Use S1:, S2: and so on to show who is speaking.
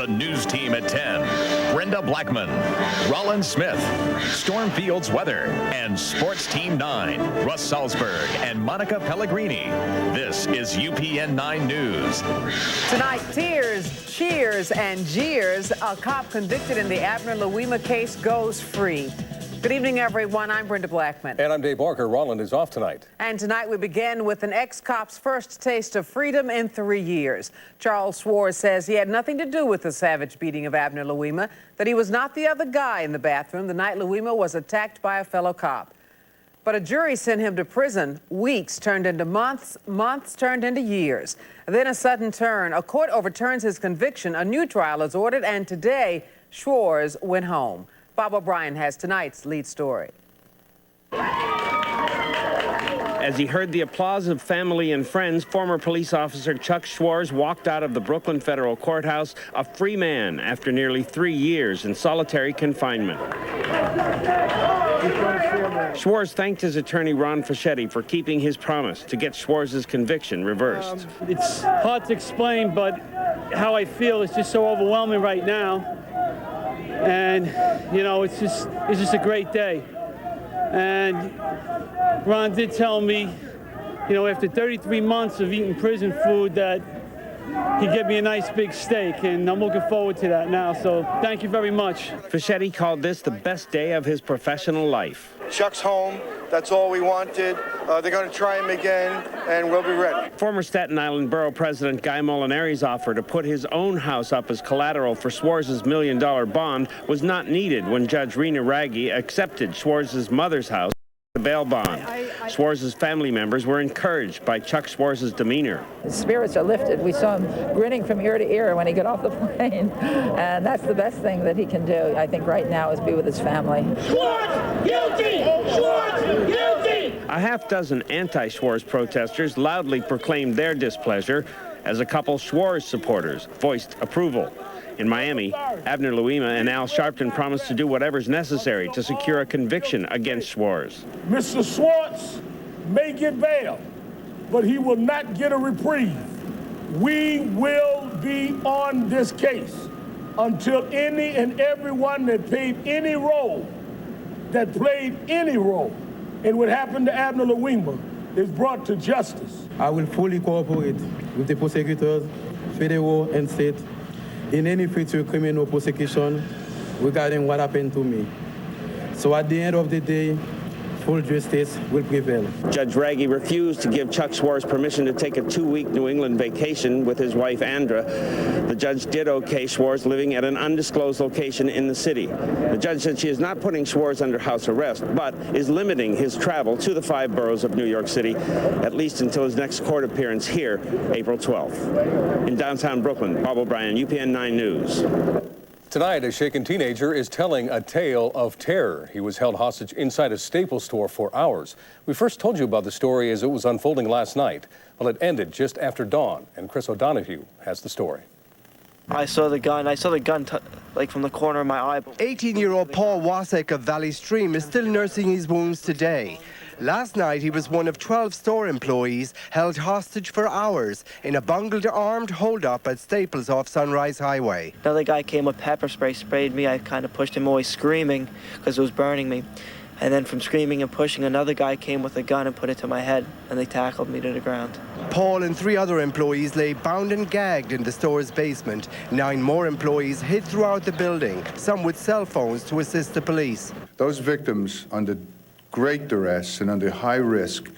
S1: The news team at 10, Brenda Blackmon, Rolland Smith, Stormfield's weather, and Sports Team 9, Russ Salzberg and Monica Pellegrini. This is UPN 9 News.
S2: Tonight, tears, cheers, and jeers. A cop convicted in the Abner Louima case goes free. Good evening, everyone. I'm Brenda Blackmon.
S3: And I'm Dave Barker. Rolland is off tonight.
S2: And tonight we begin with an ex-cop's first taste of freedom in 3 years. Charles Schwartz says he had nothing to do with the savage beating of Abner Louima, that he was not the other guy in the bathroom the night Louima was attacked by a fellow cop. But a jury sent him to prison. Weeks turned into months, months turned into years. Then a sudden turn. A court overturns his conviction. A new trial is ordered, and today, Schwartz went home. Bob O'Brien has tonight's lead story.
S4: As he heard the applause of family and friends, former police officer Chuck Schwartz walked out of the Brooklyn Federal Courthouse a free man after nearly 3 years in solitary confinement. Schwartz thanked his attorney Ron Fischetti for keeping his promise to get Schwartz's conviction reversed.
S5: It's hard to explain, but how I feel is just so overwhelming right now. And, you know, it's just a great day. And Ron did tell me, you know, after 33 months of eating prison food that he'd give me a nice big steak, and I'm looking forward to that now. So thank you very much.
S4: Fischetti called this the best day of his professional life.
S6: Chuck's home. That's all we wanted. They're going to try him again, and we'll be ready.
S4: Former Staten Island Borough President Guy Molinari's offer to put his own house up as collateral for Schwartz's $1 million bond was not needed when Judge Rena Raggi accepted Schwartz's mother's house as a bail bond. Schwartz's family members were encouraged by Chuck Schwartz's demeanor.
S7: His spirits are lifted. We saw him grinning from ear to ear when he got off the plane. And that's the best thing that he can do, I think, right now, is be with his family.
S8: Schwartz, guilty! Schwartz, guilty!
S4: A half-dozen anti-Schwartz protesters loudly proclaimed their displeasure as a couple Schwartz supporters voiced approval. In Miami, Abner Louima and Al Sharpton promised to do whatever's necessary to secure a conviction against Schwartz.
S9: Mr. Schwartz may get bail, but he will not get a reprieve. We will be on this case until any and everyone that played any role in what happened to Abner Louima is brought to justice.
S10: I will fully cooperate with the prosecutors, federal and state, in any future criminal prosecution regarding what happened to me. So at the end of the day, full justice will prevail.
S4: Judge Raggi refused to give Chuck Schwartz permission to take a 2-week New England vacation with his wife, Andra. The judge did okay Schwartz living at an undisclosed location in the city. The judge said she is not putting Schwartz under house arrest, but is limiting his travel to the 5 boroughs of New York City, at least until his next court appearance here, April 12th. In downtown Brooklyn, Bob O'Brien, UPN 9 News.
S3: Tonight, a shaken teenager is telling a tale of terror. He was held hostage inside a Staples store for hours. We first told you about the story as it was unfolding last night. Well, it ended just after dawn, and Chris O'Donoghue has the story.
S11: I saw the gun like from the corner of my eye.
S12: 18-year-old Paul Wasek of Valley Stream is still nursing his wounds today. Last night, he was one of 12 store employees held hostage for hours in a bungled armed hold-up at Staples off Sunrise Highway.
S11: Another guy came with pepper spray, sprayed me. I kind of pushed him away screaming because it was burning me. And then from screaming and pushing, another guy came with a gun and put it to my head, and they tackled me to the ground.
S12: Paul and 3 other employees lay bound and gagged in the store's basement. 9 more employees hid throughout the building, some with cell phones to assist the police.
S13: Those victims under great duress and under high risk